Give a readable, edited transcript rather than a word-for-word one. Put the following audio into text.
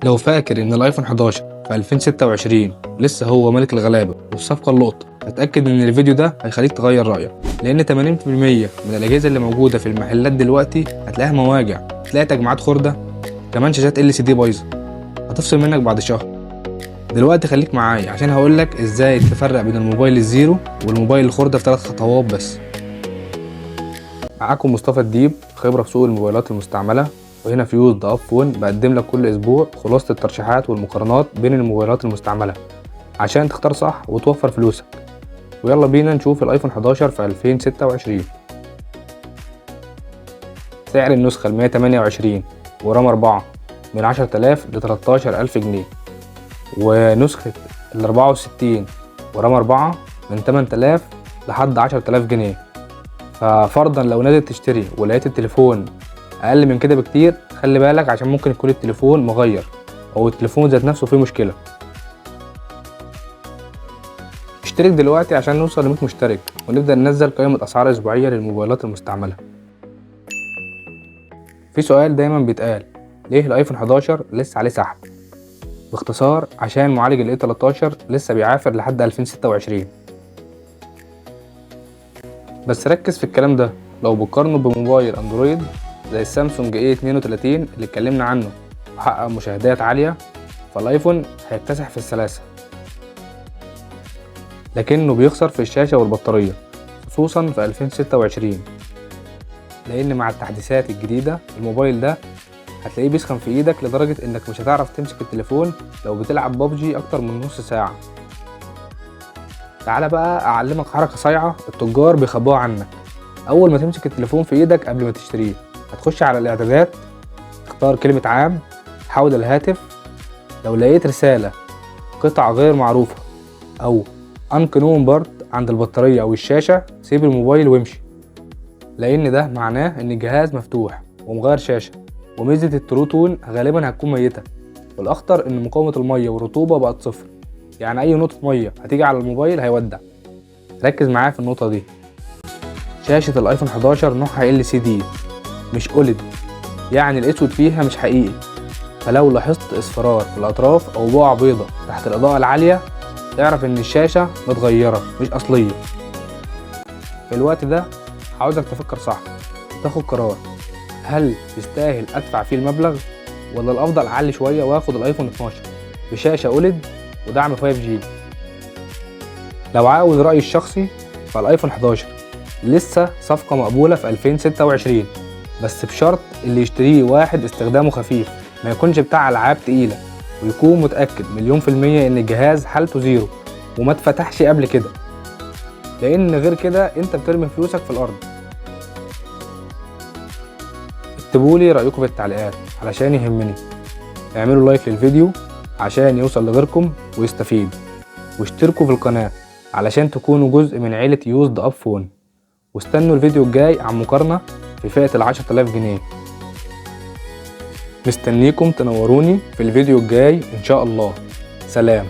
لو فاكر ان الايفون 11 في 2026 لسه هو ملك الغلابه والصفقه اللقطه، اتاكد ان الفيديو ده هيخليك تغير رايك، لان 80% من الاجهزه اللي موجوده في المحلات دلوقتي هتلاقيها مواجع، هتلاقي تجميعات خرده، كمان شاشات LCD بايظه، هتفصل منك بعد شهر. دلوقتي خليك معايا عشان هقولك ازاي تفرق بين الموبايل الزيرو والموبايل الخرده في 3 خطوات بس. معاكم مصطفى الديب، خبره في سوق الموبايلات المستعمله، وهنا في يوزد اب فون بقدم لك كل اسبوع خلاصه الترشيحات والمقارنات بين الموبايلات المستعمله عشان تختار صح وتوفر فلوسك. ويلا بينا نشوف الايفون 11 في 2026. سعر النسخه ال 128 ورام 4 من 10000 ل 13000 جنيه، ونسخه ال 64 ورام 4 من 8000 لحد 10000 جنيه. ففرضا لو نازل تشتري ولقيت التليفون اقل من كده بكتير، خلي بالك عشان ممكن يكون التليفون مغير او التليفون ذات نفسه فيه مشكله. اشترك دلوقتي عشان نوصل ل 100 مشترك ونبدا ننزل قائمه اسعار اسبوعيه للموبايلات المستعمله. في سؤال دايما بيتقال، ليه الايفون 11 لسه عليه سحب؟ باختصار عشان معالج ال A13 لسه بيعافر لحد 2026. بس ركز في الكلام ده، لو بتقارنه بموبايل اندرويد زي السامسونج A32 اللي اتكلمنا عنه وحقق مشاهدات عالية، فالايفون هيكتسح في السلاسة، لكنه بيخسر في الشاشة والبطارية خصوصا في 2026، لان مع التحديثات الجديدة الموبايل ده هتلاقيه بيسخن في ايدك لدرجة انك مش هتعرف تمسك التليفون لو بتلعب ببجي اكتر من نص ساعة. تعالى بقى اعلمك حركة صايعة التجار بيخبوها عنك. اول ما تمسك التليفون في ايدك قبل ما تشتريه، هتخش على الاعدادات، تختار كلمة عام، تحول الهاتف، لو لقيت رسالة قطع غير معروفة او unknown part عند البطارية او الشاشة، سيب الموبايل وامشي، لان ده معناه ان الجهاز مفتوح ومغير شاشة، وميزة الترو تون غالبا هتكون ميتة، والاخطر ان مقاومة المية والرطوبة بقت صفر، يعني اي نقطة مية هتيجي على الموبايل هيودع. ركز معايا في النقطة دي. شاشة الايفون 11 نوعها LCD مش OLED، يعني الاسود فيها مش حقيقي، فلو لاحظت اصفرار في الاطراف او بقع بيضة تحت الاضاءة العالية، اعرف ان الشاشة متغيرة مش اصلية. في الوقت ده عاوزك تفكر صح وتاخد قرار، هل يستاهل ادفع فيه المبلغ، ولا الافضل اعلي شوية واخد الايفون 12 بشاشة OLED ودعم 5G؟ لو عاوز رأيي الشخصي، فالايفون 11 لسه صفقة مقبولة في 2026، بس بشرط اللي يشتريه واحد استخدامه خفيف، ما يكونش بتاع العاب تقيلة، ويكون متأكد مليون في المية ان الجهاز حالته زيرو وما اتفتحش قبل كده، لان غير كده انت بترمي فلوسك في الارض. اكتبولي رأيكم في التعليقات علشان يهمني، اعملوا لايك للفيديو عشان يوصل لغيركم ويستفيد، واشتركوا في القناة علشان تكونوا جزء من عيلة يوزد اب فون، واستنوا الفيديو الجاي عن مقارنة في فئة 10,000 جنيه. مستنيكم تنوروني في الفيديو الجاي ان شاء الله. سلام.